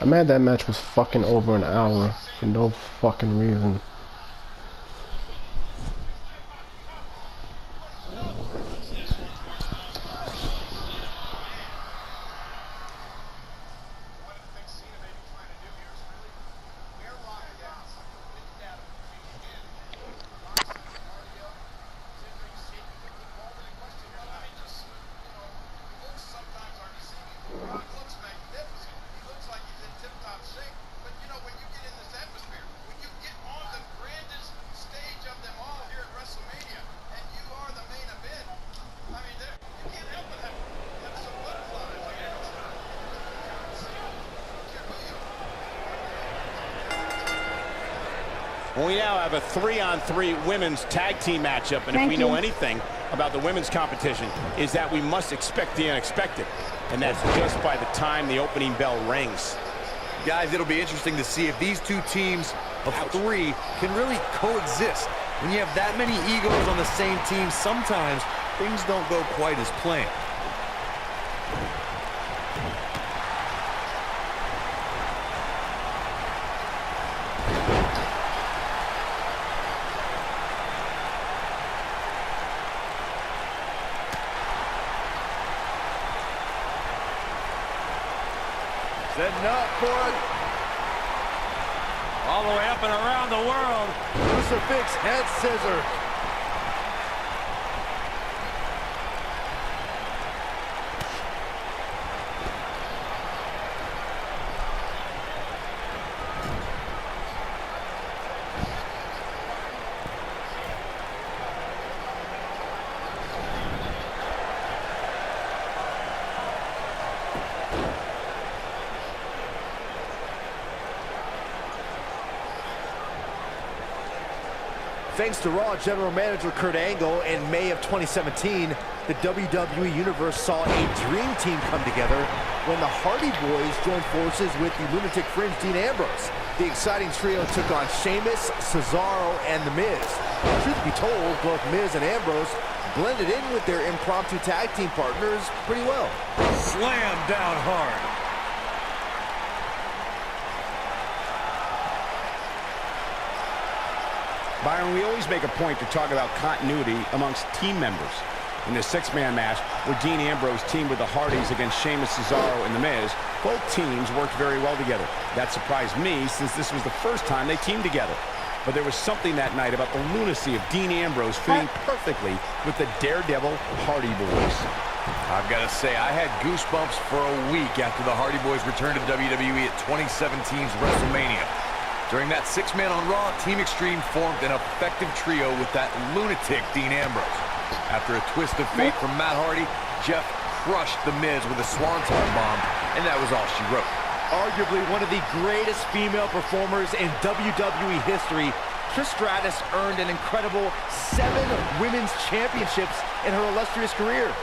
I'm mad that match was fucking over an hour for no fucking reason. We now have a 3-on-3 women's tag team matchup, and if we know anything about the women's competition, is that we must expect the unexpected, and that's just by the time the opening bell rings. Guys, it'll be interesting to see if these two teams of three can really coexist. When you have that many egos on the same team, sometimes things don't go quite as planned. Setting up for it. All the way up and around the world. Crucifix head scissor. Thanks to Raw General Manager Kurt Angle in May of 2017, the WWE Universe saw a dream team come together when the Hardy Boys joined forces with the Lunatic Fringe Dean Ambrose. The exciting trio took on Sheamus, Cesaro, and The Miz. Truth be told, both Miz and Ambrose blended in with their impromptu tag team partners pretty well. Slam down hard. Byron, we always make a point to talk about continuity amongst team members. In the six-man match, where Dean Ambrose teamed with the Hardys against Sheamus, Cesaro, and The Miz, both teams worked very well together. That surprised me, since this was the first time they teamed together. But there was something that night about the lunacy of Dean Ambrose fitting perfectly with the Daredevil Hardy Boys. I've got to say, I had goosebumps for a week after the Hardy Boys returned to WWE at 2017's WrestleMania. During that six-man on Raw, Team Extreme formed an effective trio with that lunatic Dean Ambrose. After a twist of fate from Matt Hardy, Jeff crushed The Miz with a swanton bomb, and that was all she wrote. Arguably one of the greatest female performers in WWE history, Trish Stratus earned an incredible 7 women's championships in her illustrious career.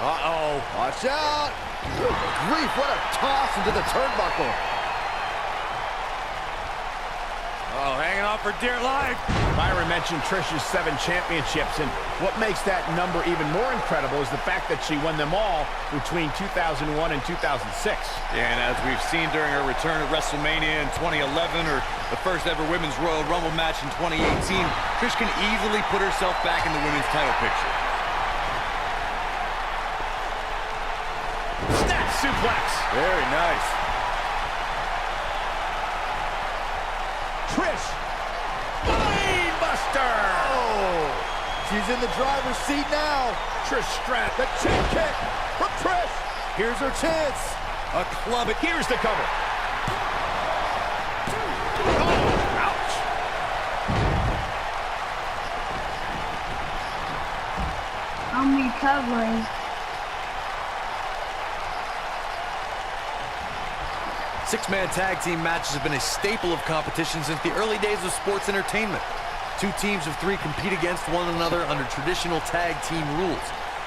Uh-oh, watch out! Good grief, what a toss into the turnbuckle. Oh, hanging on for dear life. Byron mentioned Trish's 7 championships, and what makes that number even more incredible is the fact that she won them all between 2001 and 2006. Yeah, and as we've seen during her return at WrestleMania in 2011, or the first ever Women's Royal Rumble match in 2018, Trish can easily put herself back in the women's title picture. Snap suplex. Very nice. Trish. Brain buster. Oh, she's in the driver's seat now. Trish Stratus. The chin kick from Trish. Here's her chance. A club. Here's the cover. Oh, ouch. I'm recovering. Six-man tag team matches have been a staple of competition since the early days of sports entertainment. Two teams of 3 compete against one another under traditional tag team rules.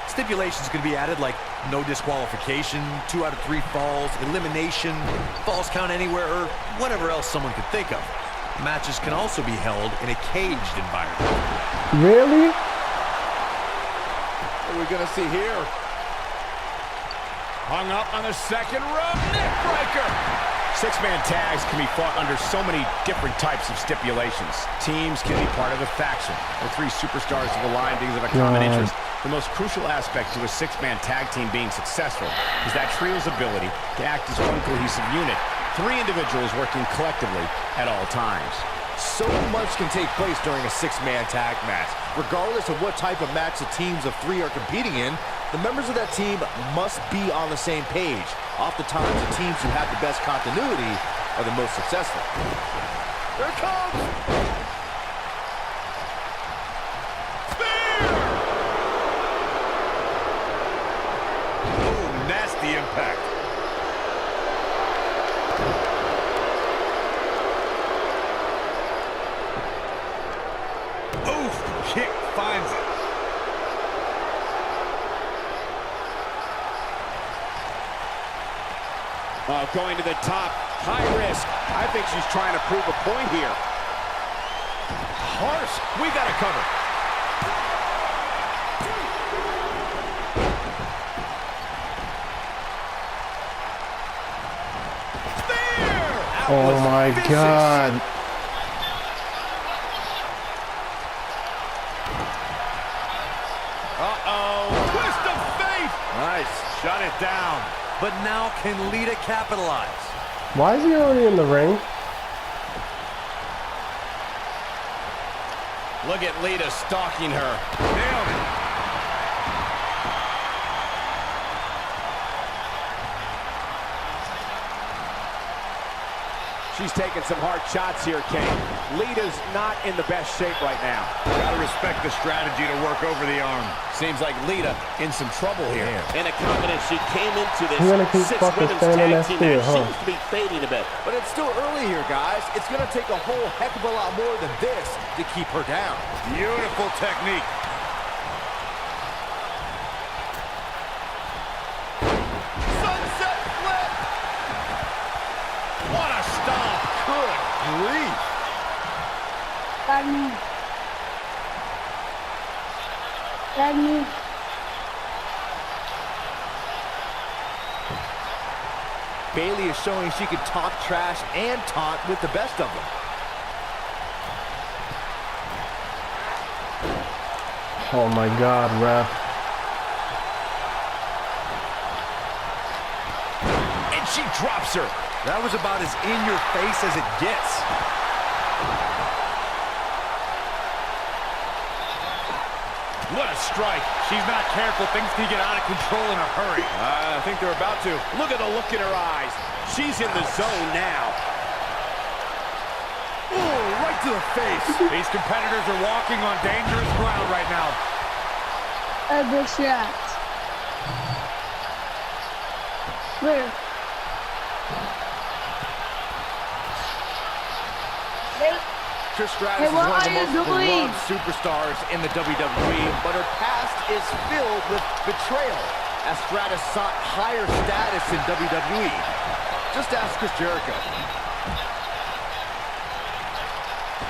Stipulations can be added like no disqualification, 2 out of 3 falls, elimination, falls count anywhere, or whatever else someone could think of. Matches can also be held in a caged environment. Really? are we going to see here? Hung up on the second rope, neck breaker. Six-man tags can be fought under so many different types of stipulations. Teams can be part of a faction, or three superstars of the line because of a common interest. The most crucial aspect to a six-man tag team being successful is that trio's ability to act as one cohesive unit. Three individuals working collectively at all times. So much can take place during a six-man tag match. Regardless of what type of match the teams of three are competing in, the members of that team must be on the same page. Oftentimes, the teams who have the best continuity are the most successful. Here it comes! Spear! Oh, nasty impact. Oof, kick finds it. Going to the top, high risk. I think she's trying to prove a point here. Harsh, we got it covered. Spear! Oh my God. Uh-oh, twist of fate. Nice, shut it down. But now can Lita capitalize? Why is he already in the ring? Look at Lita stalking her. Nailed it. She's taking some hard shots here, Kane. Lita's not in the best shape right now. Gotta respect the strategy to work over the arm. Seems like Lita in some trouble here. And a confidence she came into this You're gonna keep fucking standing tag next team to you, match huh? seems to be fading a bit. But it's still early here, guys. It's going to take a whole heck of a lot more than this to keep her down. Beautiful technique. Sunset flip. What a stomp. Good grief. Tag me. Tag me. Bayley is showing she can talk trash and taunt with the best of them. Oh my God, ref. And she drops her. That was about as in your face as it gets. What a strike. She's not careful. Things can get out of control in a hurry. I think they're about to. Look at the look in her eyes. She's in the zone now. Ooh, right to the face. These competitors are walking on dangerous ground right now. A big shot. Clear. Wait. Trish Stratus Hey, is what one of the are you most doing? beloved superstars in the WWE, but her past is filled with betrayal as Stratus sought higher status in WWE. Just ask Chris Jericho.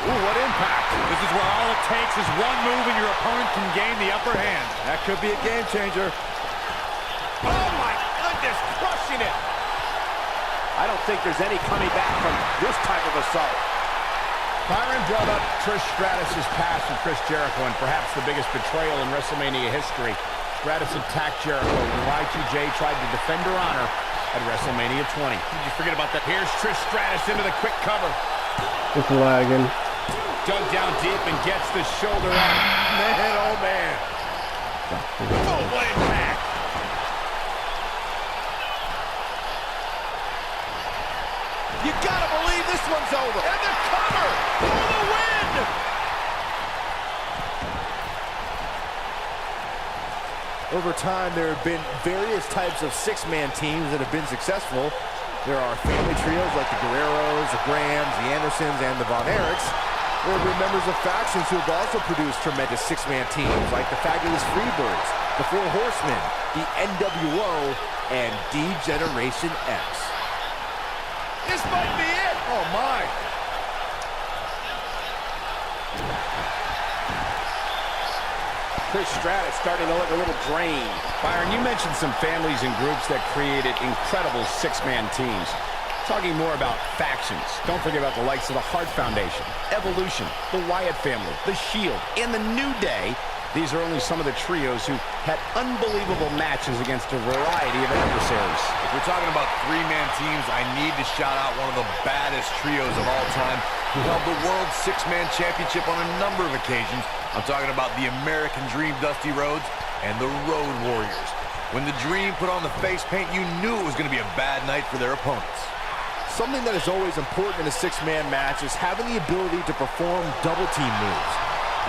Ooh, what impact. This is where all it takes is one move and your opponent can gain the upper hand. That could be a game changer. Oh my goodness, crushing it. I don't think there's any coming back from this type of assault. Byron brought up Trish Stratus' past with Chris Jericho and perhaps the biggest betrayal in WrestleMania history. Stratus attacked Jericho when Y2J tried to defend her honor at WrestleMania 20. Did you forget about that? Here's Trish Stratus into the quick cover. It's lagging. Dug down deep and gets the shoulder up. Man, oh man. Oh, what impact. You gotta believe this one's over. And the cover for the win. Over time, there have been various types of six-man teams that have been successful. There are family trios like the Guerreros, the Grahams, the Andersons, and the Von Erichs. There have been members of factions who have also produced tremendous six-man teams like the Fabulous Freebirds, the Four Horsemen, the NWO, and D-Generation X. This might be it. Oh, my. Trish Stratus starting to look a little drained. Byron, you mentioned some families and groups that created incredible six-man teams. Talking more about factions, don't forget about the likes of the Hart Foundation, Evolution, the Wyatt family, the Shield, and the New Day. These are only some of the trios who had unbelievable matches against a variety of adversaries. If we're talking about three-man teams, I need to shout out one of the baddest trios of all time who held the World Six-Man Championship on a number of occasions. I'm talking about the American Dream, Dusty Rhodes, and the Road Warriors. When the Dream put on the face paint, you knew it was going to be a bad night for their opponents. Something that is always important in a six-man match is having the ability to perform double-team moves.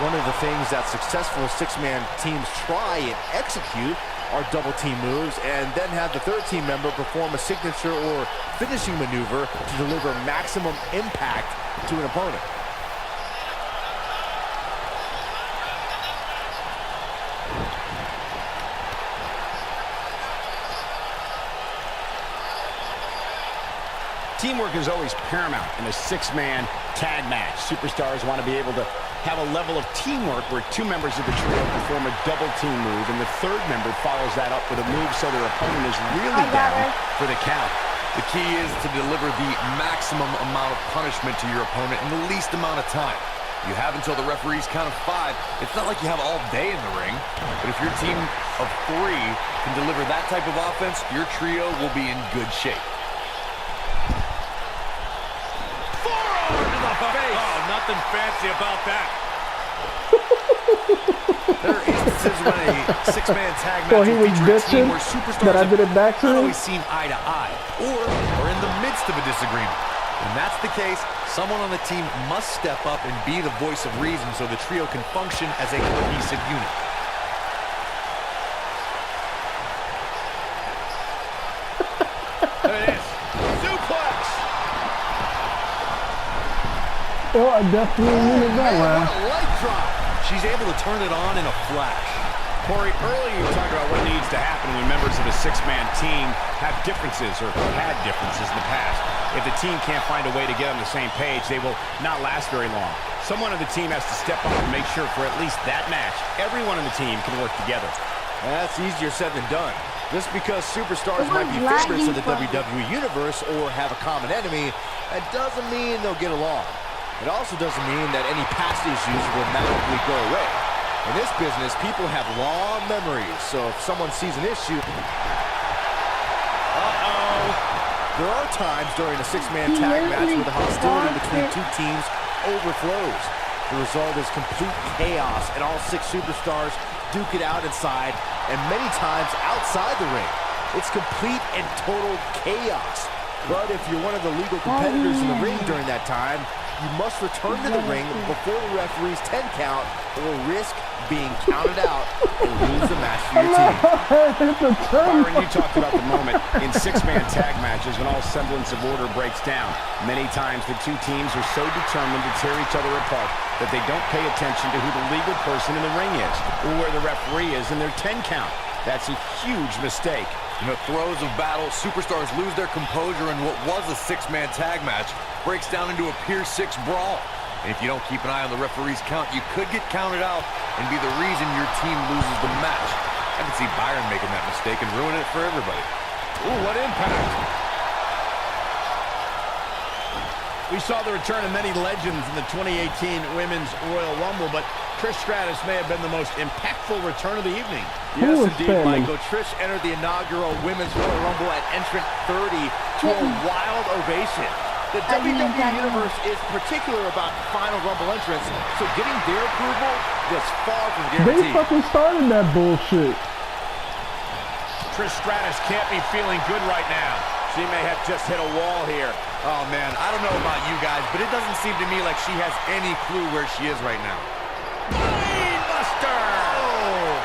One of the things that successful six-man teams try and execute are double-team moves, and then have the third team member perform a signature or finishing maneuver to deliver maximum impact to an opponent. Teamwork is always paramount in a six-man tag match. Superstars want to be able to have a level of teamwork where two members of the trio perform a double team move, and the third member follows that up with a move so their opponent is really down for the count. The key is to deliver the maximum amount of punishment to your opponent in the least amount of time. You have until the referee's count of 5. It's not like you have all day in the ring, but if your team of 3 can deliver that type of offense, your trio will be in good shape. Oh, nothing fancy about that. There are instances when a six-man tag match So he will was feature a team bitching where superstars that I did it back to not him? always seen eye to eye, or are in the midst of a disagreement. When that's the case, someone on the team must step up and be the voice of reason so the trio can function as a cohesive unit. There it is. Suplex. Oh, I definitely needed that one. What a light drop! She's able to turn it on in a flash. Corey, earlier you talked about what needs to happen when members of a six-man team have differences or had differences in the past. If the team can't find a way to get on the same page, they will not last very long. Someone on the team has to step up and make sure for at least that match, everyone on the team can work together. That's easier said than done. Just because superstars might be favorites of the WWE Universe or have a common enemy, that doesn't mean they'll get along. It also doesn't mean that any past issues will magically go away. In this business, people have long memories, so if someone sees an issue... There are times during a six-man tag match where the hostility between two teams overflows. The result is complete chaos, and all 6 superstars duke it out inside, and many times outside the ring. It's complete and total chaos. But if you're one of the legal competitors in the ring during that time, you must return to the ring before the referee's 10 count or risk being counted out and lose the match for your team. Byron, you talked about the moment in six-man tag matches when all semblance of order breaks down. Many times the two teams are so determined to tear each other apart that they don't pay attention to who the legal person in the ring is or where the referee is in their 10 count. That's a huge mistake. In the throes of battle, superstars lose their composure, and what was a six-man tag match breaks down into a Pier 6 brawl. And if you don't keep an eye on the referee's count, you could get counted out and be the reason your team loses the match. I can see Byron making that mistake and ruining it for everybody. Ooh, what impact. We saw the return of many legends in the 2018 Women's Royal Rumble, but Trish Stratus may have been the most impactful return of the evening. Yes, indeed, Michael. Trish entered the inaugural Women's Royal Rumble at entrant 30 to a wild ovation. The WWE Universe is particular about final Rumble entrants, so getting their approval was far from guaranteed. They fucking started that bullshit. Trish Stratus can't be feeling good right now. She may have just hit a wall here. Oh, man, I don't know about you guys, but it doesn't seem to me like she has any clue where she is right now. Buster! Oh,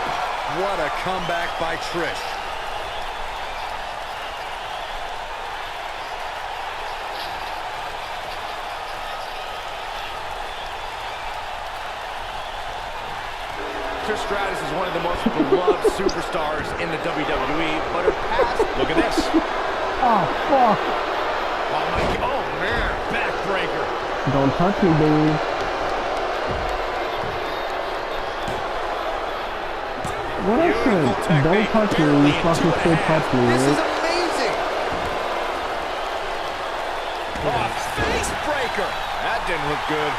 what a comeback by Trish. Trish Stratus is one of the most beloved superstars in the WWE, but her past... Look at this. Oh, fuck. Oh, man. Backbreaker. Don't touch me, baby. What I said, don't touch me, you fucking still touch me, This is right? amazing. Oh, face breaker. That didn't look good.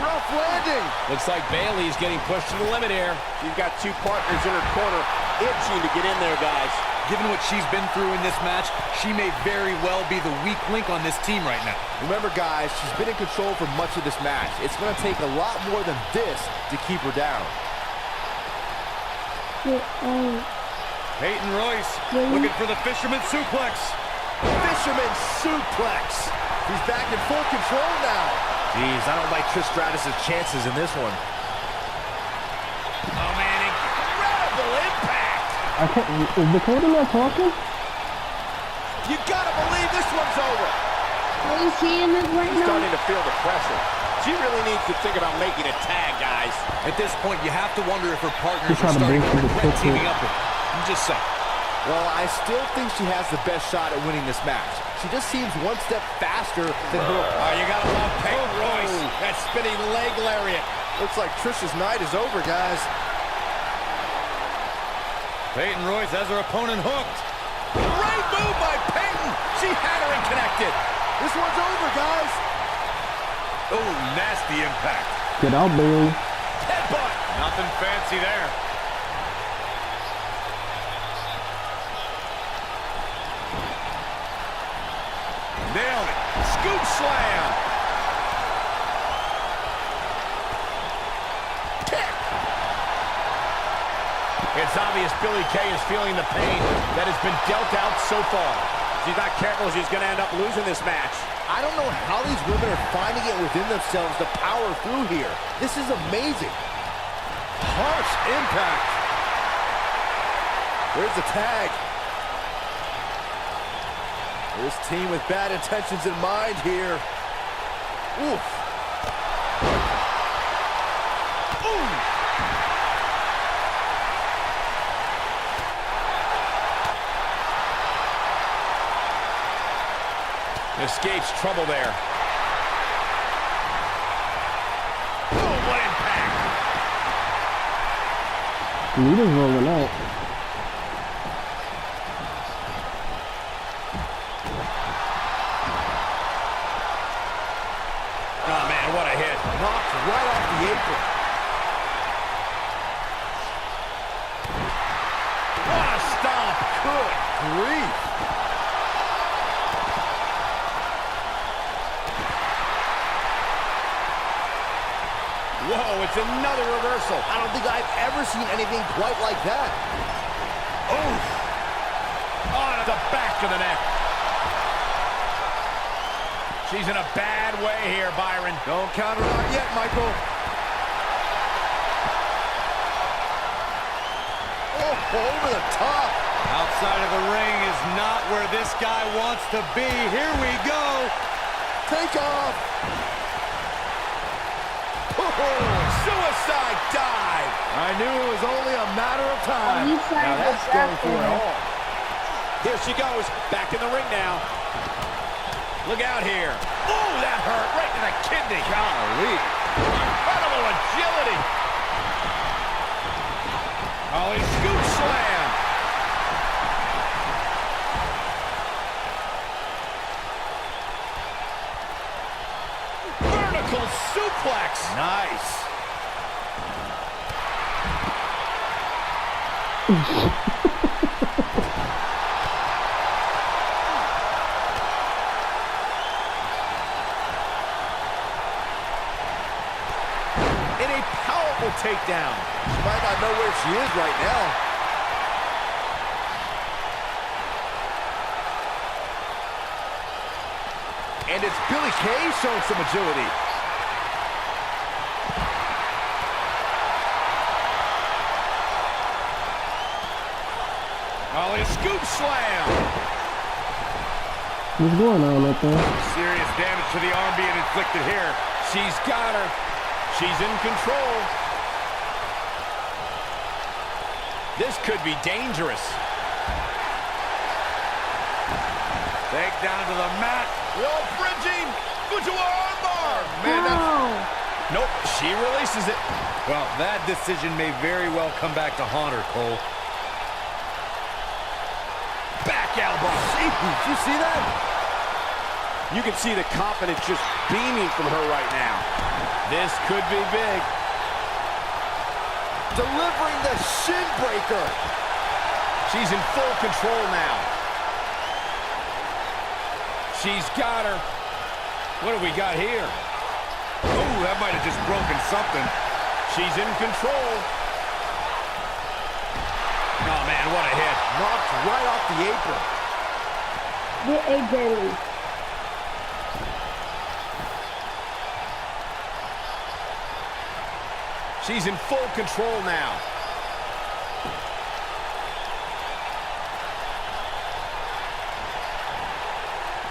Rough landing. Looks like Bayley's getting pushed to the limit here. She's got two partners in her corner itching to get in there, guys. Given what she's been through in this match, she may very well be the weak link on this team right now. Remember, guys, she's been in control for much of this match. It's going to take a lot more than this to keep her down. Peyton Royce looking for the fisherman suplex. Fisherman suplex. He's back in full control now. Jeez, I don't like Trish Stratus' chances in this one. Oh, man, incredible impact. I can't, is Dakota not talking? You gotta believe this one's over. Are you seeing it right now? Starting to feel the pressure. She really needs to think about making a tag, guys. At this point, you have to wonder if her partners She's are trying to starting break to through the regret picture. teaming up with her. I'm just saying. Well, I still think she has the best shot at winning this match. She just seems one step faster than her. Oh, you gotta love Peyton Royce. That spinning leg lariat. Looks like Trish's night is over, guys. Peyton Royce has her opponent hooked. Great move by Peyton. She had her and connected. This one's over, guys. Oh, nasty impact. Get out, Bayley. Headbutt. Nothing fancy there. Nailed it. Scoop slam. Kick. It's obvious Billie Kay is feeling the pain that has been dealt out so far. If she's not careful, she's going to end up losing this match. I don't know how these women are finding it within themselves to power through here. This is amazing. Harsh impact. Where's the tag? This team with bad intentions in mind here. Oof. Ooh. Escapes trouble there. Boom, what impact. Lita's rolling out. Oh, man, what a hit. Knocked right off the apron. What a stomp. Good grief. Whoa, it's another reversal. I don't think I've ever seen anything quite like that. Oh, to the back of the neck. She's in a bad way here, Byron. Don't count her out yet, Michael. Oh, over the top. Outside of the ring is not where this guy wants to be. Here we go. Take off. Suicide dive. I knew it was only a matter of time. He's trying Now to that's going distract for it her. all. Here she goes, back in the ring now. Look out here. Oh, that hurt right to the kidney. Golly. Incredible agility. Oh, he scoop slam. Vertical suplex. Nice. In a powerful takedown. She might not know where she is right now. And it's Billie Kay showing some agility. Oh, a scoop slam. What's going on up there? Serious damage to the arm being inflicted here. She's got her. She's in control. This could be dangerous. Take down to the mat. Wall bridging. Into an armbar. Man, that's... No. Nope, she releases it. Well, that decision may very well come back to haunt her, Cole. Back elbow. Did you see that? You can see the confidence just beaming from her right now. This could be big. Delivering the shin breaker. She's in full control now. She's got her. What do we got here? Oh, that might have just broken something. She's in control. Oh, man, what a hit. Knocked right off the apron. Get a Bayley. She's in full control now.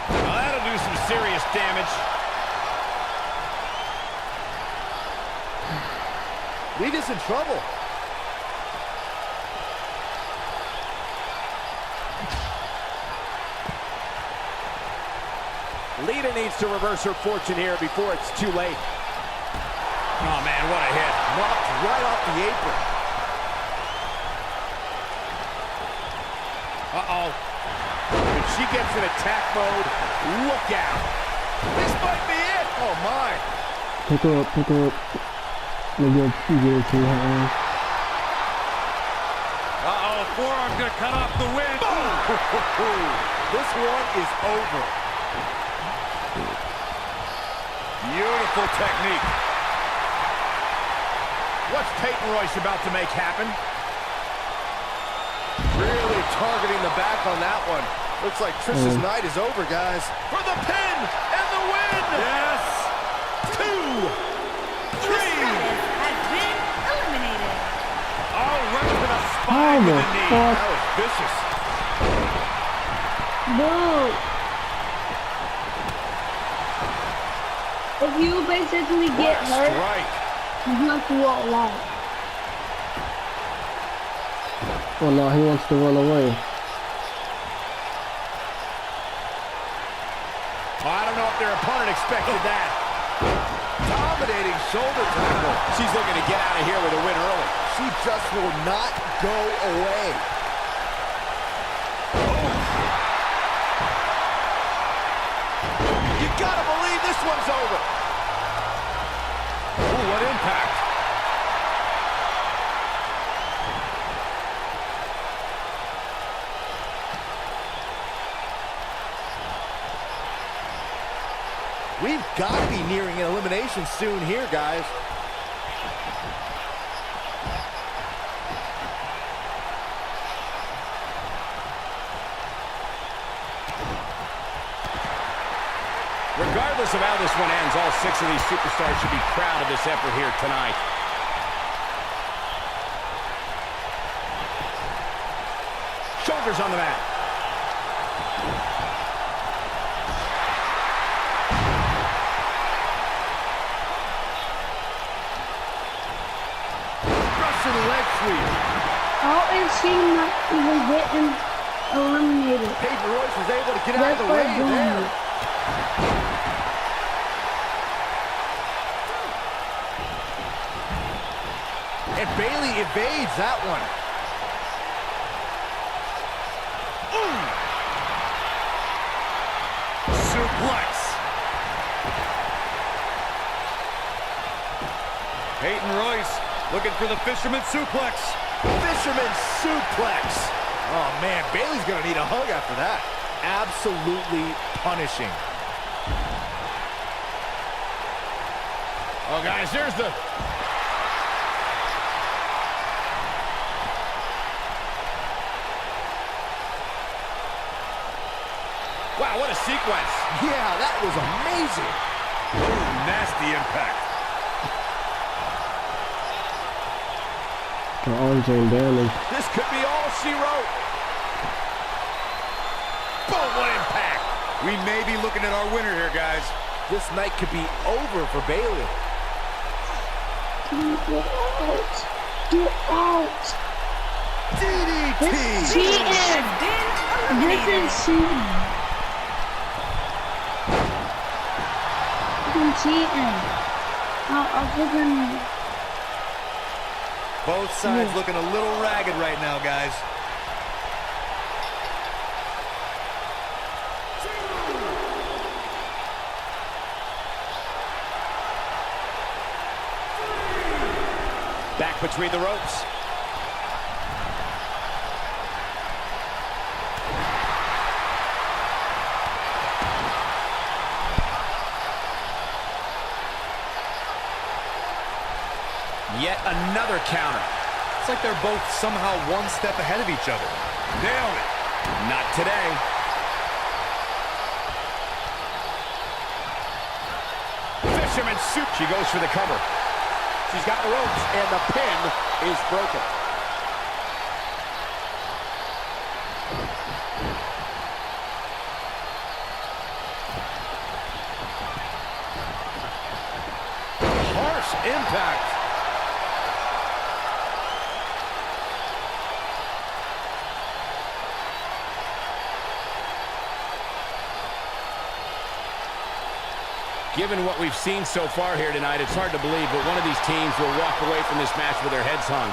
Well, that'll do some serious damage. Lita's in trouble. Lita needs to reverse her fortune here before it's too late. Oh, man, what a hit. Knocked right off the apron. Uh-oh. If she gets in attack mode, look out. This might be it. Oh, my. Pick her up, pick her up. Maybe I'll get it to her hands. Uh-oh, forearm's gonna cut off the win. This one is over. Beautiful technique. What's Peyton Royce about to make happen? Really targeting the back on that one. Looks like Trish's night is over, guys. For the pin and the win! Yes! 2, 3. Has been eliminated. Oh, right to the How spine the with the knee. fuck? That was vicious. Boo! If you basically get hurt, Strike. you have to walk out. Oh no, he wants to run away. Oh, I don't know if their opponent expected that. Dominating shoulder tackle. She's looking to get out of here with a win early. She just will not go away. You gotta believe this one's over. Oh, what impact. We've got to be nearing an elimination soon here, guys. Regardless of how this one ends, all 6 of these superstars should be proud of this effort here tonight. Shoulders on the mat. Russian leg sweep. How is she not even getting eliminated? Peyton Royce was able to get out of That's the way what I'm there. doing. And Bayley evades that one. Suplex. Peyton Royce looking for the fisherman suplex. Fisherman suplex. Oh, man, Bayley's going to need a hug after that. Absolutely punishing. Oh, guys, here's the... Wow, what a sequence. Yeah, that was amazing. Ooh, nasty impact. Her arms ain't damaged. This could be all she wrote. Boom, what impact. We may be looking at our winner here, guys. This night could be over for Bayley. Get out! Get out! DDT! This cheating! This is cheating! I'm cheating! I'll take him. Both sides looking a little ragged right now, guys. Back between the ropes. Yet another counter. It's like they're both somehow one step ahead of each other. Nailed it. Not today. Fisherman soup. She goes for the cover. She's got the ropes, and the pin is broken. Harsh impact. Given what we've seen so far here tonight, it's hard to believe, but one of these teams will walk away from this match with their heads hung.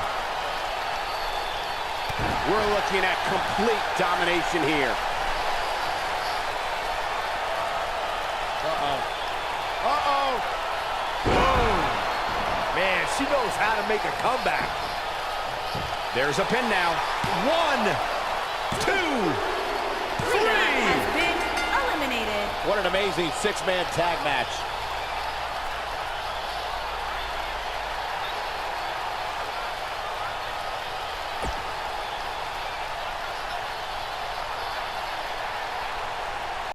We're looking at complete domination here. Boom. Man, she knows how to make a comeback. There's a pin now. 1, 2, 3. Lita has been eliminated. What an amazing six-man tag match.